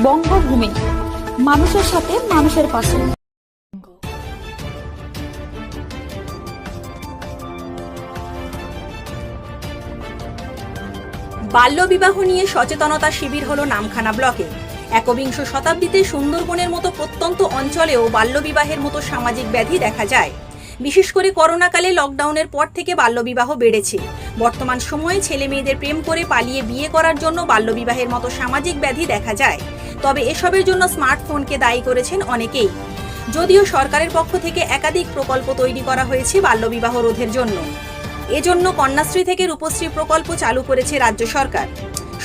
বঙ্গভূমি, মানুষের সাথে মানুষের পাশে। বাল্যবিবাহ নিয়ে সচেতনতা শিবির হলো নামখানা ব্লকে। একবিংশ শতাব্দীতে সুন্দরবনের মতো প্রত্যন্ত অঞ্চলেও বাল্যবিবাহের মতো সামাজিক ব্যাধি দেখা যায়। বিশেষ করে করোনাকালে লকডাউনের পর থেকে বাল্যবিবাহ বেড়েছে। বর্তমান সময়ে ছেলে মেয়েদের প্রেম করে পালিয়ে বিয়ে করার জন্য বাল্যবিবাহের মতো সামাজিক ব্যাধি দেখা যায়। তবে এসবের জন্য স্মার্টফোনকে দায়ী করেছেন অনেকেই। যদিও সরকারের পক্ষ থেকে একাধিক প্রকল্প তৈরি করা হয়েছে বাল্যবিবাহ রোধের জন্য। এজন্য কন্যাশ্রী থেকে রূপশ্রী প্রকল্প চালু করেছে রাজ্য সরকার।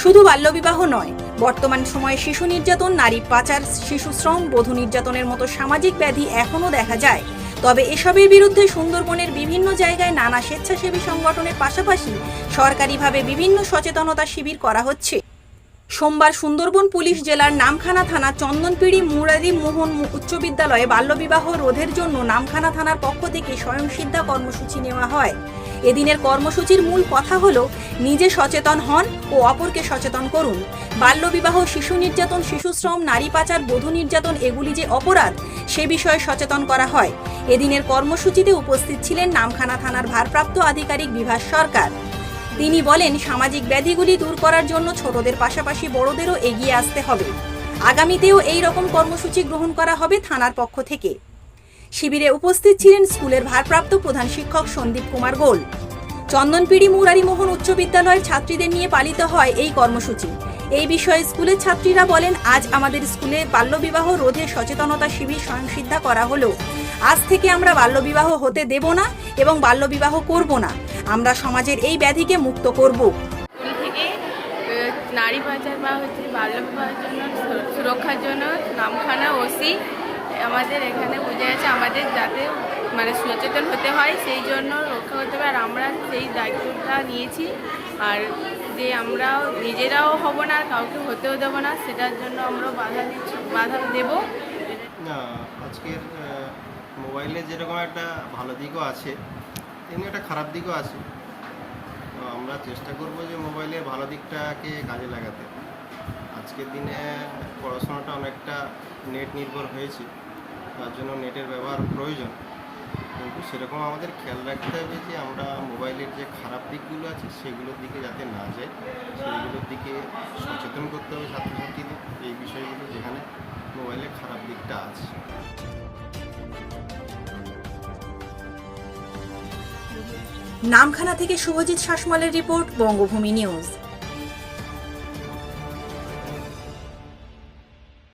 শুধু বাল্যবিবাহ নয়, বর্তমান সময়ে শিশু নির্যাতন, নারী পাচার, শিশু শ্রম, বধূ নির্যাতনের মতো সামাজিক ব্যাধি এখনও দেখা যায়। তবে এসবের বিরুদ্ধে সুন্দরবনের বিভিন্ন জায়গায় নানা স্বেচ্ছাসেবী সংগঠনের পাশাপাশি সরকারিভাবে বিভিন্ন সচেতনতা শিবির করা হচ্ছে। সোমবার সুন্দরবন পুলিশ জেলার নামখানা থানা চন্দনপিড়ি মুরারি মোহন উচ্চ বিদ্যালয়ে বাল্যবিবাহ রোধের জন্য নামখানা থানার পক্ষ থেকে স্বয়ংসিদ্ধা কর্মসূচি নেওয়া হয়। এদিনের কর্মসূচির মূল কথা হলো নিজে সচেতন হন ও অপরকে সচেতন করুন। বাল্যবিবাহ, শিশু নির্যাতন, শিশু শ্রম, নারী পাচার, বধূ নির্যাতন এগুলি যে অপরাধ সে বিষয়ে সচেতন করা হয়। এদিনের কর্মসূচিতে উপস্থিত ছিলেন নামখানা থানার ভারপ্রাপ্ত আধিকারিক বিভাস সরকার। তিনি বলেন, সামাজিক ব্যাধিগুলি দূর করার জন্য ছোটদের পাশাপাশি বড়দেরও এগিয়ে আসতে হবে। আগামীতেও এই রকম কর্মসূচি গ্রহণ করা হবে থানার পক্ষ থেকে। শিবিরে উপস্থিত ছিলেন স্কুলের ভারপ্রাপ্ত প্রধান শিক্ষক সন্দীপ কুমার গোল। চন্দনপিড়ি মুরারি মোহন উচ্চ বিদ্যালয়ের ছাত্রীদের নিয়ে পালিত হয় এই কর্মসূচি। এই বিষয়ে স্কুলের ছাত্রীরা বলেন, আজ আমাদের স্কুলে বাল্যবিবাহ রোধে সচেতনতা শিবির স্বয়ংসিদ্ধা করা হলো। আজ থেকে আমরা বাল্যবিবাহ হতে দেব না এবং বাল্যবিবাহ করব না। আমরা সমাজের এই ব্যাধিকে মুক্ত করব। স্কুল থেকে নারী পাচার বা বাল্যবিবাহের জন্য সুরক্ষার জন্য নামখানা ওসি আমাদের এখানে বুঝে আছে আমাদের যাতে সচেতন হতে হয়, সেই জন্য রক্ষা করতে হবে। আর আমরা সেই দায়িত্বটা নিয়েছি। আর যে আমরা নিজেরাও হব না, কাউকে হতেও দেবো না, সেটার জন্য আমরা বাধা দেব না। আজকের মোবাইলে যেরকম একটা ভালো দিকও আছে, তেমনি একটা খারাপ দিকও আছে। তো আমরা চেষ্টা করব যে মোবাইলের ভালো দিকটাকে কাজে লাগাতে। আজকের দিনে পড়াশোনাটা অনেকটা নেট নির্ভর হয়েছে, তার জন্য নেটের ব্যবহার প্রয়োজন। কিন্তু সেরকম আমাদের খেয়াল রাখতে হবে যে আমরা মোবাইলের যে খারাপ দিকগুলো আছে সেগুলোর দিকে যাতে না যায়, সেইগুলোর দিকে সচেতন করতে হবে ছাত্রছাত্রীদের এই বিষয়গুলো, যেখানে মোবাইলের খারাপ দিকটা আছে। নামখানা থেকে শুভজিৎ শাসমলের রিপোর্ট, বঙ্গভূমি নিউজ।